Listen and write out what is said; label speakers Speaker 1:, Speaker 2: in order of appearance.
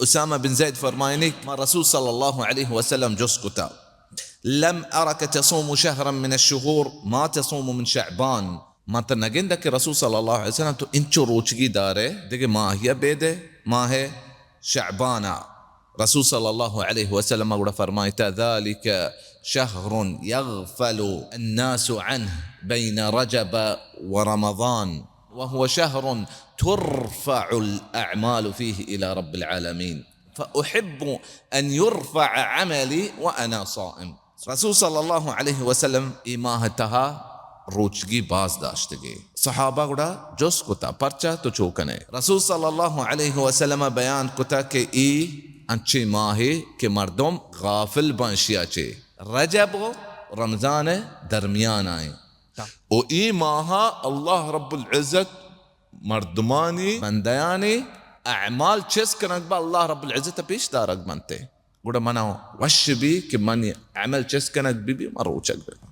Speaker 1: أسامة بن زيد فرمايني ما الرسول صلى الله عليه وسلم جوز كتاب لم أرك تصوم شهرا من الشهور ما تصوم من شعبان ما تنجندك الرسول صلى الله عليه وسلم تو انچو روچگی داره دیگه ماهیه بيده ماه شعبانا رسول صلى الله عليه وسلم أقول فرمايت ذلك شهر يغفل الناس عنه بين رجب ورمضان وهو شهر ترفع الأعمال فيه إلى رب العالمين فأحب أن يرفع عملي وأنا صائم رسول صلى الله عليه وسلم إماهتها روچگی باز داشتگی صحابہ گڑا جس کتا پرچا تو چوکنے رسول صلی اللہ علیہ وسلم بیان کتا کہ ای انچی ماہی کہ مردم غافل بانشیا چے رجب و رمضان درمیان آئیں و ای ماہا اللہ رب العزت مردمانی بندیانی اعمال چیز کنک با اللہ رب العزت پیش دارک بنتے گوڑا مناو وش بھی کہ من عمل چیز کنک بی مروچک بی